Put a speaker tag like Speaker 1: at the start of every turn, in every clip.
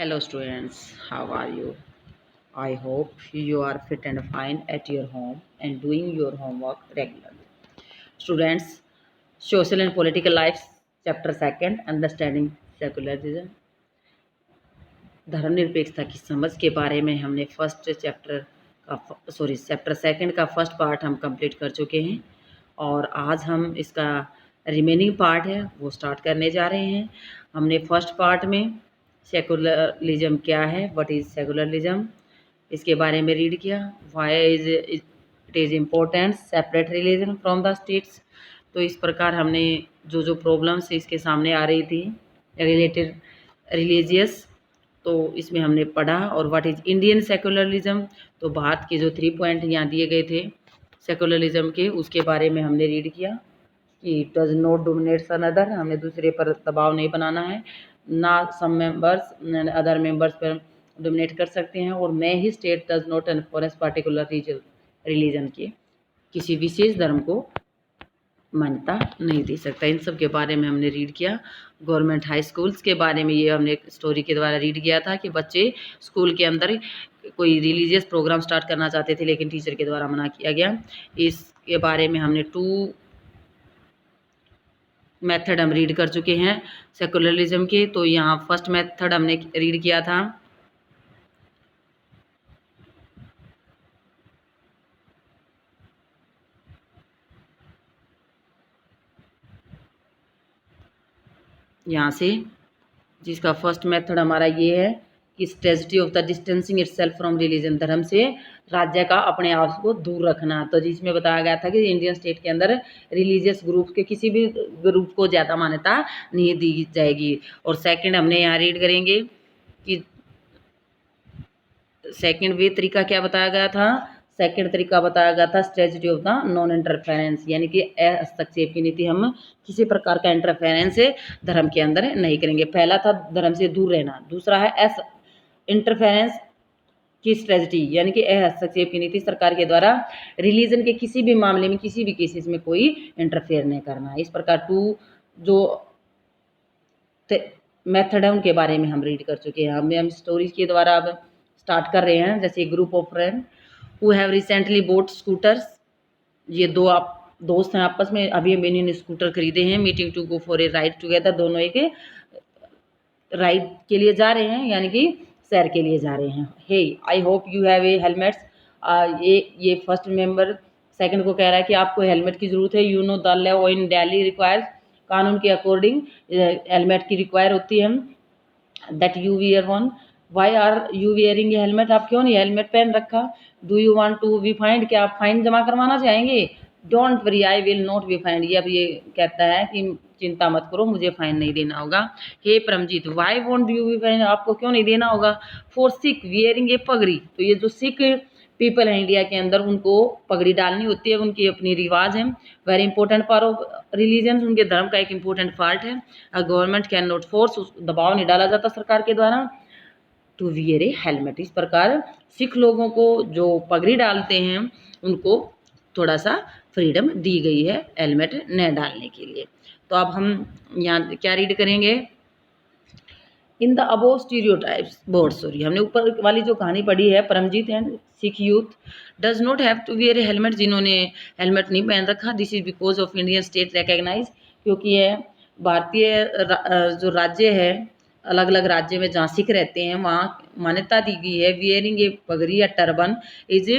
Speaker 1: Hello students, how are you? I hope you are fit and fine at your home and doing your homework regularly. Students, Social and Political Life, Chapter 2, Understanding Secularism. धर्मनिरपेक्षता की समझ के बारे में हमने chapter 2 का first part हम complete कर चुके हैं और आज हम इसका रिमेनिंग पार्ट है वो स्टार्ट करने जा रहे हैं। हमने फर्स्ट पार्ट में सेकुलरिज्म क्या है, व्हाट इज़ सेकुलरिज्म, इसके बारे में रीड किया। Why it is important separate religion from the states. तो इस प्रकार हमने जो प्रॉब्लम्स इसके सामने आ रही थी रिलेटेड रिलीजियस, तो इसमें हमने पढ़ा। और व्हाट इज़ इंडियन सेकुलरिज्म, तो भारत के जो 3 पॉइंट यहाँ दिए गए थे सेकुलरिज्म के, उसके बारे में हमने रीड किया कि डज नॉट डोमिनेट्स अनदर, हमें दूसरे पर दबाव नहीं बनाना है, ना सम मेंबर्स अदर मेंबर्स पर डोमिनेट कर सकते हैं, और मैं ही state does not enforce particular religion के किसी विशेष धर्म को मान्यता नहीं दे सकता। इन सब के बारे में हमने रीड किया। गवर्नमेंट हाई स्कूल्स के बारे में ये हमने स्टोरी के द्वारा रीड किया था कि बच्चे स्कूल के अंदर कोई रिलीजियस प्रोग्राम स्टार्ट करना चाहते थे लेकिन टीचर के द्वारा मना किया गया। इसके बारे में हमने 2 मेथड हम रीड कर चुके हैं सेकुलरिज्म के। तो यहाँ फर्स्ट मेथड हमने रीड किया था, यहाँ से जिसका फर्स्ट मेथड हमारा ये है कि strategy of the distancing itself from religion, धर्म से राज्य का अपने आप को दूर रखना। तो जिसमें बताया गया था कि इंडियन स्टेट के अंदर रिलीजियस ग्रुप के किसी भी ग्रुप को ज़्यादा मान्यता नहीं दी जाएगी। और सेकंड हमने यहाँ रीड करेंगे कि सेकंड वे तरीका क्या बताया गया था। सेकंड तरीका बताया गया था strategy of the non interference, यानी कि हस्तक्षेप की नीति, हम किसी प्रकार का इंटरफेरेंस धर्म के अंदर नहीं करेंगे। पहला था धर्म से दूर रहना, दूसरा है एस इंटरफेरेंस की स्ट्रेटजी, यानी कि हस्तक्षेप की नीति, सरकार के द्वारा रिलीजन के किसी भी मामले में किसी भी केसेस में कोई इंटरफेयर नहीं करना। इस प्रकार 2 जो मेथड है उनके बारे में हम रीड कर चुके हैं। हम स्टोरीज के द्वारा अब स्टार्ट कर रहे हैं। जैसे group of friend who have recently boat scooters, ये 2 आप दोस्त हैं आपस में, अभी इन्होंने स्कूटर खरीदे हैं। Meeting to go for a ride together, दोनों एक राइड के लिए जा रहे हैं, यानी कि सैर के लिए जा रहे हैं। Hey I hope you have a helmets, ये फर्स्ट मेंबर सेकंड को कह रहा है कि आपको हेलमेट की ज़रूरत है। You know the law in Delhi requires, कानून के अकॉर्डिंग हेलमेट की रिक्वायर होती है। That you wear one, why are you wearing helmet, आप क्यों नहीं हेलमेट पहन रखा। Do you want to be fined, क्या आप फाइन जमा करवाना चाहेंगे। Don't worry I will not be fined, ये अब ये कहता है कि चिंता मत करो, मुझे फाइन नहीं देना होगा। Hey Paramjit, why won't you be fine, आपको क्यों नहीं देना होगा। फॉर सिख वियरिंग ए पगड़ी, तो ये जो सिख पीपल है इंडिया के अंदर, उनको पगड़ी डालनी होती है, उनकी अपनी रिवाज है। Very important part of religion, उनके धर्म का एक इंपॉर्टेंट पार्ट है। गवर्नमेंट कैन नॉट फोर्स, दबाव नहीं डाला जाता सरकार के द्वारा। टू वियर ए हेलमेट, इस प्रकार सिख लोगों को जो पगड़ी डालते हैं उनको थोड़ा सा फ्रीडम दी गई है हेलमेट न डालने के लिए। तो अब हम यहाँ क्या रीड करेंगे, in the above stereotypes board, sorry हमने ऊपर वाली जो कहानी पढ़ी है, Paramjit and Sikh youth does not have to wear a helmet, जिन्होंने हेलमेट नहीं पहन रखा। This is because of Indian state recognise, क्योंकि यह भारतीय जो राज्य है, अलग अलग राज्य में जहाँ सिख रहते हैं वहाँ मान्यता दी गई है वियरिंग ए पगड़ी या turban is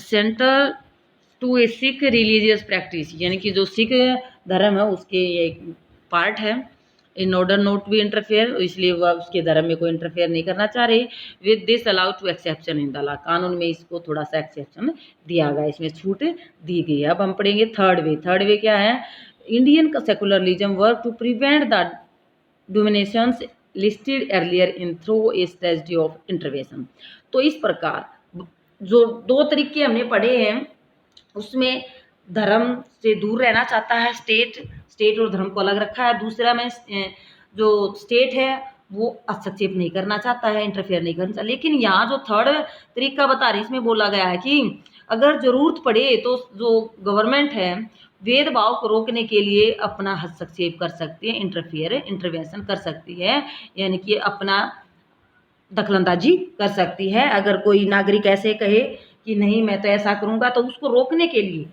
Speaker 1: centre to a Sikh religious practice, यानी कि जो सिख धर्म है उसके ये एक पार्ट है। In order not be interfere, इसलिए वह उसके धर्म में कोई इंटरफेयर नहीं करना चाह रहे। With this allow to exception in the law, कानून में इसको थोड़ा सा एक्सेप्शन दिया गया, इसमें छूट दी गई है। अब हम पढ़ेंगे थर्ड वे। थर्ड वे क्या है, इंडियन का secularism work to prevent the dominations listed earlier in through a strategy of intervention. तो इस प्रकार जो 2 तरीके हमने पढ़े हैं उसमें धर्म से दूर रहना चाहता है स्टेट और धर्म को अलग रखा है। दूसरा में जो स्टेट है वो हस्तक्षेप नहीं करना चाहता है, इंटरफेयर नहीं करना चाहता। लेकिन यहाँ जो थर्ड तरीका बता रही, इसमें बोला गया है कि अगर जरूरत पड़े तो जो गवर्नमेंट है भेदभाव को रोकने के लिए अपना हस्तक्षेप कर सकती है, इंटरवेंशन कर सकती है, यानी कि अपना दखलंदाजी कर सकती है। अगर कोई नागरिक ऐसे कहे कि नहीं मैं तो ऐसा करूँगा, तो उसको रोकने के लिए,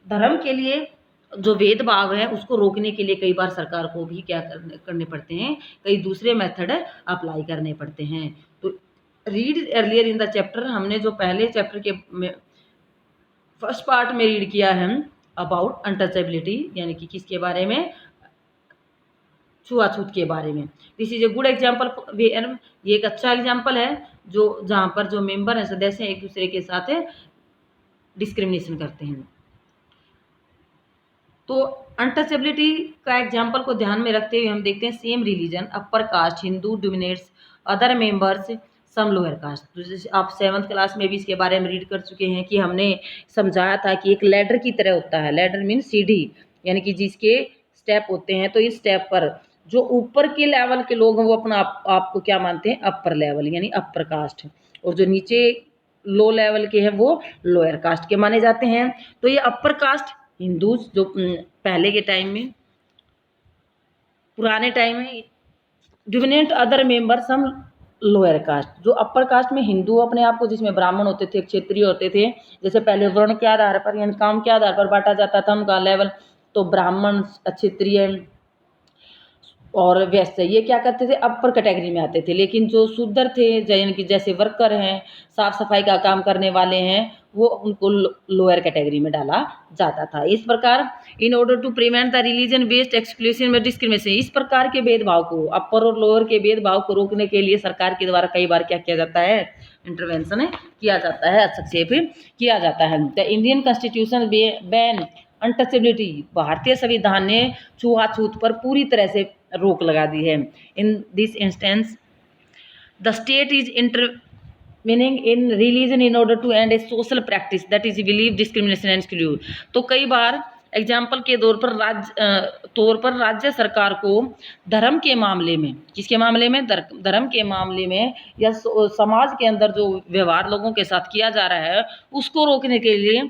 Speaker 1: धर्म के लिए जो भेदभाव है उसको रोकने के लिए कई बार सरकार को भी क्या करने पड़ते हैं, कई दूसरे मेथड अप्लाई करने पड़ते हैं। तो read earlier in the chapter, हमने जो पहले चैप्टर के फर्स्ट पार्ट में रीड किया है अबाउट अनटचेबिलिटी, यानी कि किसके बारे में, छुआछूत के बारे में। This is a good example, ये एक अच्छा एग्जाम्पल है जो जहाँ पर जो मेंबर हैं, सदस्य हैं, एक दूसरे के साथ डिस्क्रिमिनेशन करते हैं। तो अनटचेबिलिटी का एग्जाम्पल को ध्यान में रखते हुए हम देखते हैं same religion, upper caste Hindu dominates other members some lower caste. तो जैसे आप 7th क्लास में भी इसके बारे में रीड कर चुके हैं कि हमने समझाया था कि एक लैडर की तरह होता है। लैडर मीन सीढ़ी, यानी कि जिसके स्टेप होते हैं। तो इस स्टेप पर जो ऊपर के लेवल के लोग हैं वो अपना आपको क्या मानते हैं, अपर लेवल यानी अपर कास्ट, और जो नीचे लो लेवल के हैं वो लोअर कास्ट के माने जाते हैं। तो ये अपर कास्ट हिंदूज जो पहले के टाइम में, पुराने टाइम में, डिविनेंट अदर मेंबर सम लोअर कास्ट, जो अपर कास्ट में हिंदू अपने आप को, जिसमें ब्राह्मण होते थे, क्षत्रिय होते थे, जैसे पहले वर्ण के आधार पर यानी काम के आधार पर बांटा जाता था उनका लेवल, तो ब्राह्मण, क्षत्रिय और वैसे ये क्या करते थे, अपर कैटेगरी में आते थे। लेकिन जो शूद्र थे, यानी कि जैसे वर्कर हैं, साफ सफाई का काम करने वाले हैं, वो उनको लोअर कैटेगरी में डाला जाता था। इस प्रकार in order to prevent the religion based exclusive में डिस्क्रिमिनेशन, इस प्रकार के भेदभाव को, अपर और लोअर के भेदभाव को रोकने के लिए सरकार के द्वारा कई बार क्या किया जाता है, इंटरवेंशन किया जाता है, हस्तक्षेप किया जाता है। The Indian constitution ban untouchability, भारतीय संविधान ने छुआछूत पर पूरी तरह से रोक लगा दी है। In this instance the state is intervening in religion in order to end a social practice that is believe discrimination and exclude. तो कई बार एग्जाम्पल के तौर पर राज्य सरकार को धर्म के मामले में, किसके मामले में, धर्म के मामले में या समाज के अंदर जो व्यवहार लोगों के साथ किया जा रहा है उसको रोकने के लिए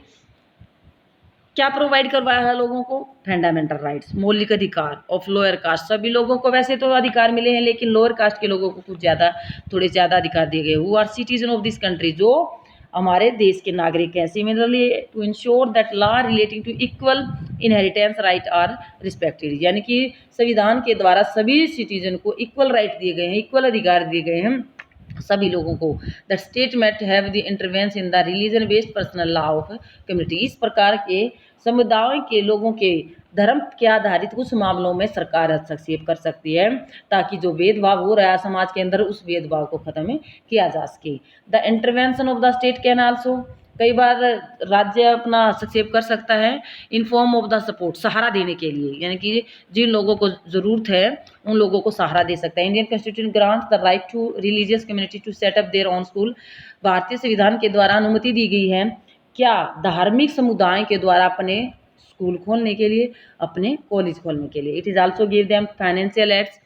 Speaker 1: क्या प्रोवाइड करवाया है लोगों को, फंडामेंटल राइट्स, मौलिक अधिकार ऑफ लोअर कास्ट। सभी लोगों को वैसे तो अधिकार मिले हैं, लेकिन लोअर कास्ट के लोगों को कुछ ज़्यादा, थोड़े ज़्यादा अधिकार दिए गए। Who are citizen of this country, जो हमारे देश के नागरिक हैं। Similarly to ensure that law relating to equal inheritance right are respected, यानी कि संविधान के द्वारा सभी सिटीजन को इक्वल राइट दिए गए हैं, इक्वल अधिकार दिए गए हैं सभी लोगों को। That state might have the intervenes in the religion based personal law of community, इस प्रकार के समुदायों के लोगों के धर्म के आधारित कुछ मामलों में सरकार हस्तक्षेप कर सकती है, ताकि जो भेदभाव हो रहा है समाज के अंदर उस भेदभाव को खत्म किया जा सके। The intervention of the state can also, कई बार राज्य अपना हस्तक्षेप कर सकता है in form of the support, सहारा देने के लिए, यानी कि जिन लोगों को ज़रूरत है उन लोगों को सहारा दे सकता है। Indian constitution grants the right to religious community to set up their own school, भारतीय संविधान के द्वारा अनुमति दी गई है क्या धार्मिक समुदाय के द्वारा अपने स्कूल खोलने के लिए, अपने कॉलेज खोलने के लिए। It is also give them financial aids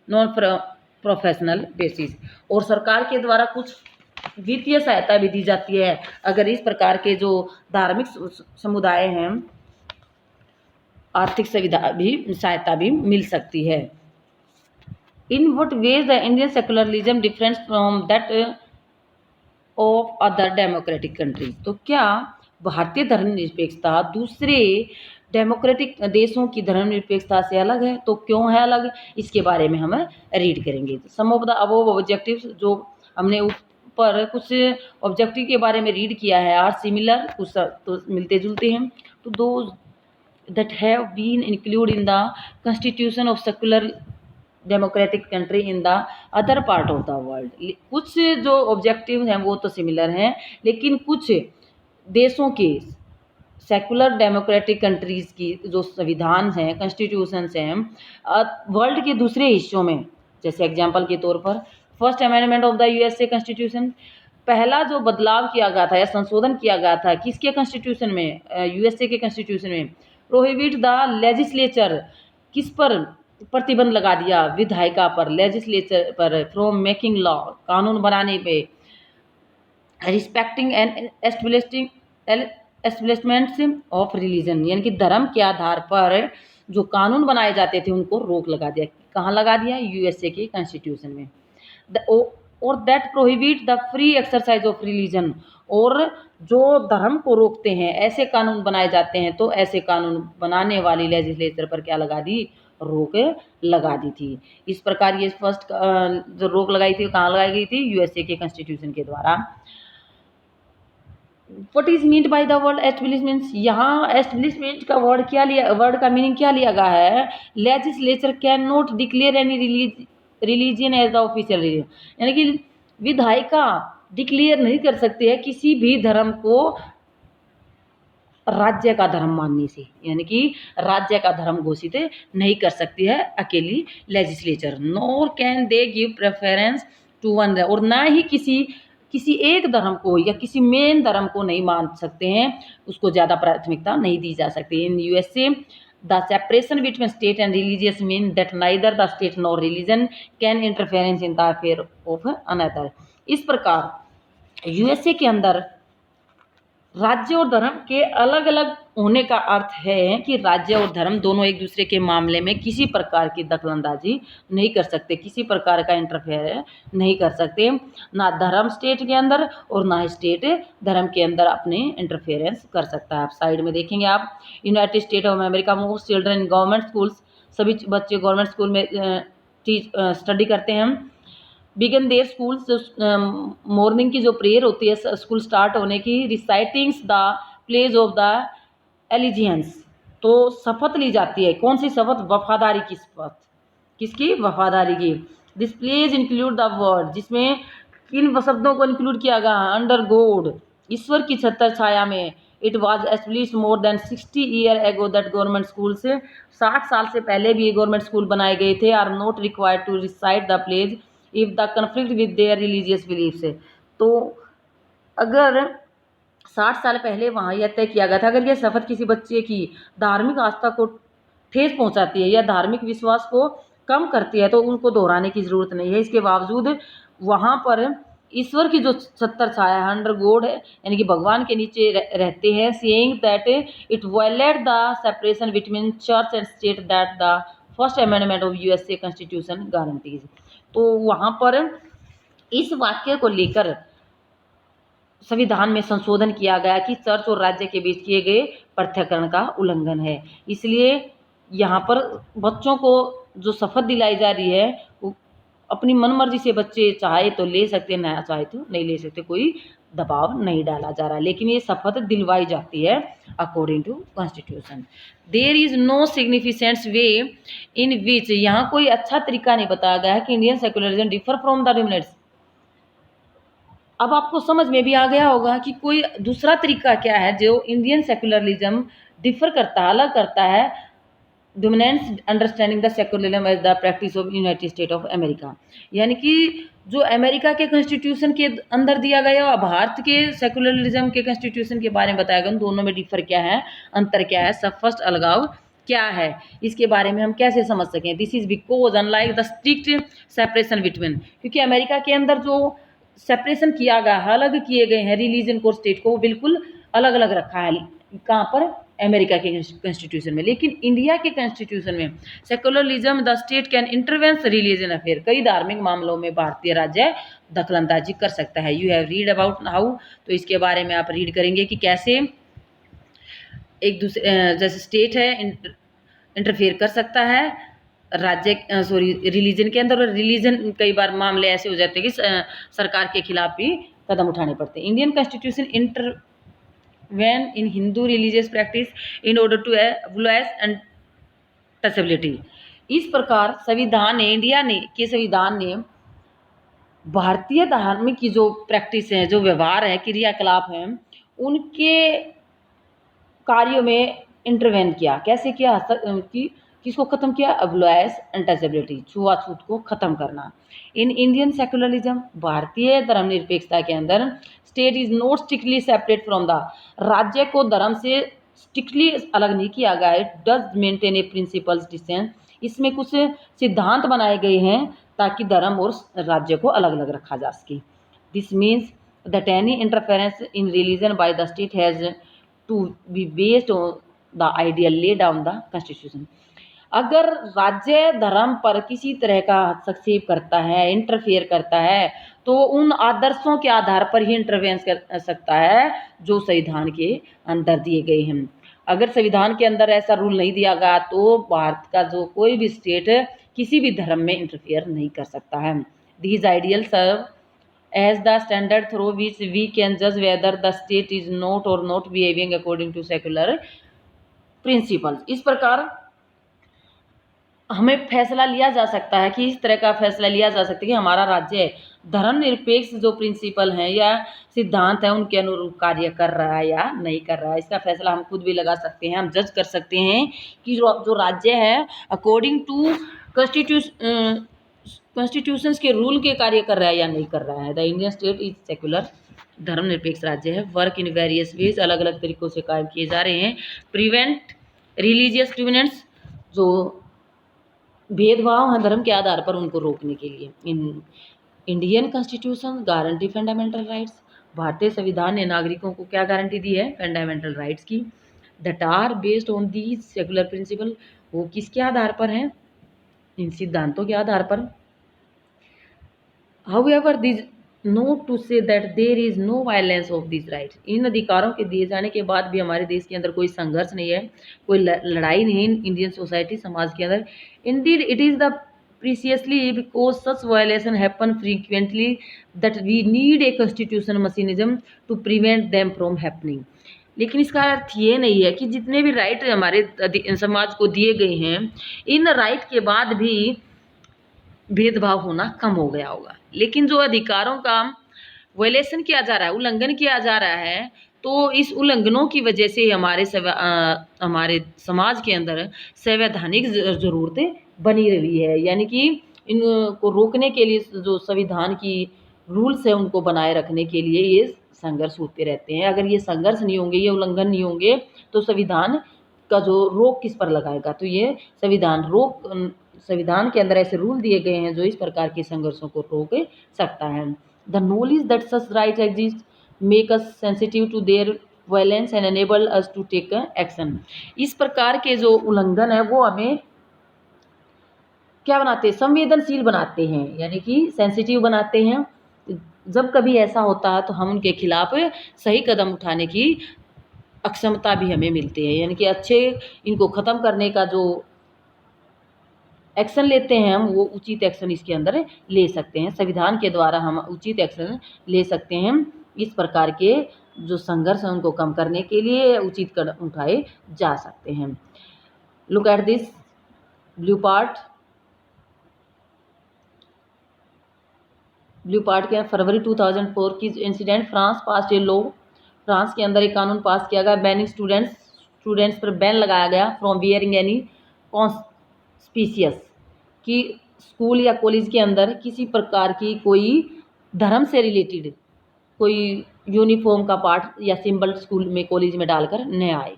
Speaker 1: non professional basis, और सरकार के द्वारा कुछ वित्तीय सहायता भी दी जाती है अगर इस प्रकार के जो धार्मिक समुदाय हैं, आर्थिक सहायता भी मिल सकती है। In what ways the Indian secularism difference from that of other democratic countries, तो क्या भारतीय धर्मनिरपेक्षता दूसरे डेमोक्रेटिक देशों की धर्मनिरपेक्षता से अलग है, तो क्यों है अलग, इसके बारे में हम रीड करेंगे। सम ऑफ द अबव ऑब्जेक्टिव्स, जो हमने ऊपर कुछ ऑब्जेक्टिव के बारे में रीड किया है, आर सिमिलर, कुछ तो मिलते जुलते हैं। तो दो that have been include in the constitution of secular democratic country in the other part of the world, कुछ जो ऑब्जेक्टिव हैं वो तो सिमिलर हैं, लेकिन कुछ देशों के सेकुलर डेमोक्रेटिक कंट्रीज़ की जो संविधान हैं, कॉन्स्टिट्यूशंस हैं वर्ल्ड के दूसरे हिस्सों में, जैसे एग्जांपल के तौर पर first amendment of the USA constitution, पहला जो बदलाव किया गया था या संशोधन किया गया था किसके कॉन्स्टिट्यूशन में, यूएसए के कॉन्स्टिट्यूशन में, प्रोहिबिट द लेजिस्लेचर, किस पर प्रतिबंध लगा दिया, विधायिका पर, लेजिस्लेचर पर, फ्रॉम मेकिंग लॉ, कानून बनाने पे, respecting and establishments of religion, यानी कि धर्म के आधार पर जो कानून बनाए जाते थे उनको रोक लगा दिया। कहाँ लगा दिया, यूएसए के कॉन्स्टिट्यूशन में। और that prohibit the free exercise of religion, और जो धर्म को रोकते हैं ऐसे कानून बनाए जाते हैं, तो ऐसे कानून बनाने वाली लेजिस्लेचर पर क्या लगा दी, रोक लगा दी थी। इस प्रकार ये फर्स्ट जो रोक लगाई थी कहाँ लगाई गई थी, यूएसए के कॉन्स्टिट्यूशन के द्वारा। What is meant by the word establishment, यहाँ एस्टेब्लिशमेंट का वर्ड क्या लिया, वर्ड का मीनिंग क्या लिया गया है, legislature can not declare any religion as the official religion, यानी कि विधायिका डिक्लेयर नहीं कर सकते हैं किसी भी धर्म को राज्य का धर्म मानने से, यानी कि राज्य का धर्म घोषित नहीं कर सकती है अकेली legislature. Nor can they give preference to one, और ना ही किसी एक धर्म को या किसी मेन धर्म को नहीं मान सकते हैं, उसको ज़्यादा प्राथमिकता नहीं दी जा सकती। In USA the separation between state and religious mean that neither the state nor religion can interference in the affair of another. इस प्रकार यूएसए के अंदर राज्य और धर्म के अलग अलग होने का अर्थ है कि राज्य और धर्म दोनों एक दूसरे के मामले में किसी प्रकार की दखलंदाजी नहीं कर सकते, किसी प्रकार का इंटरफेयर नहीं कर सकते, ना धर्म स्टेट के अंदर और ना स्टेट धर्म के अंदर अपने इंटरफेरेंस कर सकता है। आप साइड में देखेंगे आप, United State of America most children in government schools, सभी बच्चे गवर्नमेंट स्कूल में स्टडी करते हैं। बिगन देयर स्कूल्स, मॉर्निंग की जो प्रेयर होती है स्कूल स्टार्ट होने की, recitings the pledge of the allegiance, तो शपथ ली जाती है, कौन सी शपथ, वफादारी की शपथ, किसकी, वफादारी की। This pledge include the word, जिसमें किन शब्दों को इंक्लूड किया गया, अंडर गॉड, ईश्वर की छत्र छाया में। It was established more than 60 year ago that government school से 60 साल से पहले भी गवर्नमेंट स्कूल बनाए गए थे, are not required to recite the pledge if the conflict with their religious belief से। तो अगर 60 साल पहले वहाँ यह तय किया गया था, अगर यह शपथ किसी बच्चे की धार्मिक आस्था को ठेस पहुँचाती है या धार्मिक विश्वास को कम करती है, तो उनको दोहराने की ज़रूरत नहीं है। इसके बावजूद वहाँ पर ईश्वर की जो छत्र छाया है, अंडर गॉड है, यानी कि भगवान के नीचे रहते हैं, saying that it violate the separation between church and state that the first amendment of USA constitution guarantees. तो वहाँ पर इस वाक्य को लेकर संविधान में संशोधन किया गया कि चर्च और राज्य के बीच किए गए पृथक्करण का उल्लंघन है। इसलिए यहाँ पर बच्चों को जो शपथ दिलाई जा रही है वो अपनी मनमर्जी से बच्चे चाहे तो ले सकते, ना चाहे तो नहीं ले सकते, कोई दबाव नहीं डाला जा रहा, लेकिन ये शपथ दिलवाई जाती है according to constitution. There is no significant way in which, यहाँ कोई अच्छा तरीका नहीं बताया गया है कि Indian secularism differ from the dominants. अब आपको समझ में भी आ गया होगा कि कोई दूसरा तरीका क्या है जो इंडियन सेक्युलरिज्म डिफर करता है, अलग करता है dominance understanding the secularism as the practice of United State of America, यानी कि जो अमेरिका के कॉन्स्टिट्यूशन के अंदर दिया गया और भारत के सेक्युलरिज्म के कॉन्स्टिट्यूशन के बारे में बताया गया, उन दोनों में डिफर क्या है, अंतर क्या है, सब फर्स्ट अलगाव क्या है, इसके बारे में हम कैसे समझ सकें। This is because unlike the strict separation between, क्योंकि अमेरिका के अंदर जो सेपरेशन किया गया है, अलग किए गए हैं रिलीजन को स्टेट को, वो बिल्कुल अलग अलग रखा है, कहाँ पर, अमेरिका के कॉन्स्टिट्यूशन में। लेकिन इंडिया के कॉन्स्टिट्यूशन में secularism the state can intervenes religion affair, कई धार्मिक मामलों में भारतीय राज्य दखलंदाजी कर सकता है। You have read about how, तो इसके बारे में आप रीड करेंगे कि कैसे एक दूसरे जैसे स्टेट है इंटरफेयर कर सकता है राज्य रिलीजन के अंदर, और रिलीजन कई बार मामले ऐसे हो जाते हैं कि सरकार के खिलाफ भी कदम उठाने पड़ते हैं। Indian constitution intervene in Hindu religious practice in order to abolish untouchability. इस प्रकार संविधान ने, इंडिया ने के संविधान ने भारतीय धार्मिक की जो प्रैक्टिस है, जो व्यवहार है, क्रियाकलाप हैं, उनके कार्यों में इंटरवेन किया। कैसे किया कि किसको खत्म किया, अबॉलिश अनटचेबिलिटी, छुआछूत को खत्म करना। इन इंडियन सेकुलरिज्म, भारतीय धर्मनिरपेक्षता के अंदर, state is not strictly separate from the, राज्य को धर्म से स्ट्रिक्टली अलग नहीं किया गया है। It does maintain A principles distance, इसमें कुछ सिद्धांत बनाए गए हैं ताकि धर्म और राज्य को अलग अलग रखा जा सके। This means that any interference in religion by the state has to be based on the ideal lay down the constitution. अगर राज्य धर्म पर किसी तरह का हस्तक्षेप करता है, इंटरफेयर करता है, तो उन आदर्शों के आधार पर ही इंटरवेंस कर सकता है जो संविधान के अंदर दिए गए हैं। अगर संविधान के अंदर ऐसा रूल नहीं दिया गया तो भारत का जो कोई भी स्टेट किसी भी धर्म में इंटरफेयर नहीं कर सकता है। These ideal serve as the standard through which we can judge whether the state is not or not behaving according to secular principles। इस प्रकार हमें फैसला लिया जा सकता है कि इस तरह का फैसला लिया जा सकता है कि हमारा राज्य धर्मनिरपेक्ष जो प्रिंसिपल हैं या सिद्धांत हैं उनके अनुरूप कार्य कर रहा है या नहीं कर रहा है। इसका फैसला हम खुद भी लगा सकते हैं, हम जज कर सकते हैं कि जो राज्य है अकॉर्डिंग टू कॉन्स्टिट्यूशंस के रूल के कार्य कर रहा है या नहीं कर रहा है। The Indian state is secular, धर्मनिरपेक्ष राज्य है। वर्क इन वेरियस वेज, अलग अलग तरीकों से काम किए जा रहे हैं। प्रिवेंट रिलीजियस डिविनेंट्स, जो भेदभाव हैं धर्म के आधार पर उनको रोकने के लिए। In Indian constitution guarantee fundamental rights, भारतीय संविधान ने नागरिकों को क्या गारंटी दी है? फंडामेंटल राइट्स की। That are based on the secular principle, वो किसके आधार पर हैं? इन सिद्धांतों के आधार पर। However, this note to say that there is no violence of these rights, इन अधिकारों के दिए जाने के बाद भी हमारे देश के अंदर कोई संघर्ष नहीं है, कोई लड़ाई नहीं है इंडियन सोसाइटी समाज के अंदर। Indeed it is the precisely because such violation happen frequently that we need a constitution mechanism to prevent them from happening. लेकिन इसका अर्थ ये नहीं है कि जितने भी राइट हमारे समाज को दिए गए हैं, इन राइट के बाद भी भेदभाव होना कम हो गया होगा। लेकिन जो अधिकारों का वायलेशन किया जा रहा है, उल्लंघन किया जा रहा है, तो इस उल्लंघनों की वजह से हमारे समाज के अंदर संवैधानिक ज़रूरतें बनी रही है। यानी कि इनको रोकने के लिए जो संविधान की रूल्स है उनको बनाए रखने के लिए ये संघर्ष होते रहते हैं। अगर ये संघर्ष नहीं होंगे, ये उल्लंघन नहीं होंगे, तो संविधान का जो रोक किस पर लगाएगा? तो ये संविधान के अंदर ऐसे रूल दिए गए हैं जो इस प्रकार के संघर्षों को रोक सकता है। The knowledge that such right exist make us sensitive to their violence and enable us to take action. इस प्रकार के जो उल्लंघन है वो हमें क्या बनाते हैं? संवेदनशील बनाते हैं, यानी कि सेंसिटिव बनाते हैं। जब कभी ऐसा होता है तो हम उनके खिलाफ सही कदम उठाने की अक्षमता भी हमें मिलती है, यानी कि अच्छे इनको ख़त्म करने का जो एक्शन लेते हैं हम, वो उचित एक्शन इसके अंदर ले सकते हैं। संविधान के द्वारा हम उचित एक्शन ले सकते हैं। इस प्रकार के जो संघर्ष हैं उनको कम करने के लिए उचित कदम उठाए जा सकते हैं। Look at this blue part के फरवरी 2004 की incident, France pass a law, France के अंदर एक कानून पास किया गया, बैनिंग स्टूडेंट्स पर बैन लगाया गया फ्रॉम वियरिंग एनी कॉन्स्पिशियस, कि स्कूल या कॉलेज के अंदर किसी प्रकार की कोई धर्म से रिलेटेड कोई यूनिफॉर्म का पार्ट या सिंबल स्कूल में कॉलेज में डालकर न आए।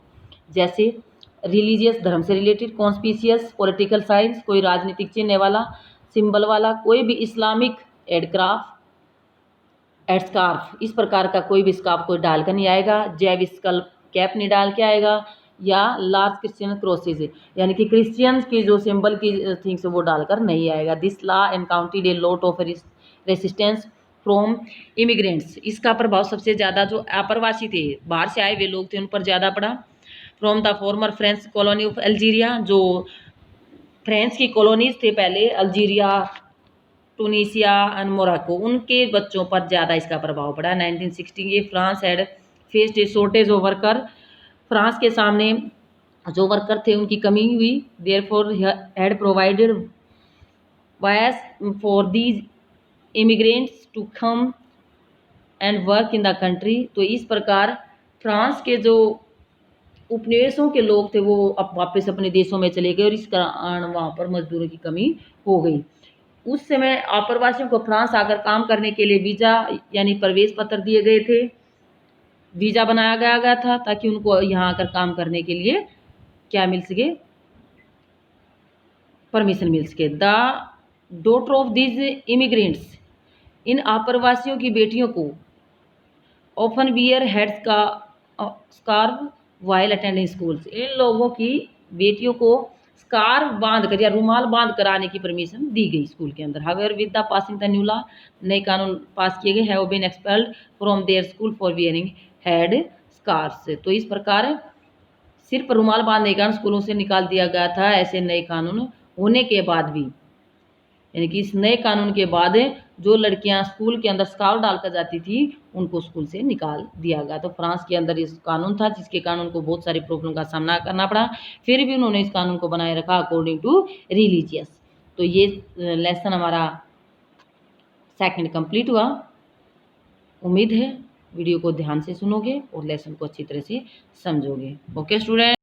Speaker 1: जैसे रिलीजियस, धर्म से रिलेटेड, कॉन्स्पिशियस, पॉलिटिकल साइंस, कोई राजनीतिक चिन्ह वाला, सिंबल वाला, कोई भी इस्लामिक एडस्कार्फ, इस प्रकार का कोई भी स्कार्फ कोई डालकर नहीं आएगा। जैव स्कल कैप नहीं डाल के आएगा, या लार्ज क्रिश्चियन क्रॉसेज, यानी कि क्रिश्चियंस की जो सिंबल की थिंग्स वो डालकर नहीं आएगा। This law encountered a lot of resistance from immigrants, इसका प्रभाव सबसे ज़्यादा जो अप्रवासी थे, बाहर से आए हुए लोग थे, उन पर ज़्यादा पड़ा। From the former French colony of Algeria, जो फ्रेंच की कॉलोनीज थे पहले, अल्जीरिया, टूनीसिया एंड मोरक्को, उनके बच्चों पर ज़्यादा इसका प्रभाव पड़ा। 1960 ये France had faced a shortage of worker, France के सामने जो वर्कर थे उनकी कमी हुई। Therefore had provided visas for these immigrants to come and work in the country. तो इस प्रकार फ्रांस के जो उपनिवेशों के लोग थे वो अब वापस अपने देशों में चले गए और इस कारण वहाँ पर मजदूरों की कमी हो गई। उस समय अप्रवासियों को फ्रांस आकर काम करने के लिए वीज़ा यानी प्रवेश पत्र दिए गए थे, वीज़ा बनाया गया था ताकि उनको यहाँ आकर काम करने के लिए क्या मिल सके? परमिशन मिल सके। The daughter of these immigrants, इन अप्रवासियों की बेटियों को ऑफन वियर हेड्स का स्कार्फ वाइल अटेंडिंग स्कूल्स, इन लोगों की बेटियों को स्कार बांध कर या रुमाल बांध कर आने की परमिशन दी गई स्कूल के अंदर। However with the passing the new law, नए कानून पास किए गए, have been expelled from their school for wearing head scarves. तो इस प्रकार सिर पर रुमाल बांधने के कारण स्कूलों से निकाल दिया गया था। ऐसे नए कानून होने के बाद भी, यानी कि इस नए कानून के बाद जो लड़कियां स्कूल के अंदर स्कार्फ डालकर जाती थी उनको स्कूल से निकाल दिया गया। तो फ्रांस के अंदर इस कानून था जिसके कारण उनको बहुत सारी प्रॉब्लम का सामना करना पड़ा, फिर भी उन्होंने इस कानून को बनाए रखा अकॉर्डिंग टू रिलीजियस। तो ये लेसन हमारा सेकंड कंप्लीट हुआ। उम्मीद है वीडियो को ध्यान से सुनोगे और लेसन को अच्छी तरह से समझोगे। Okay student.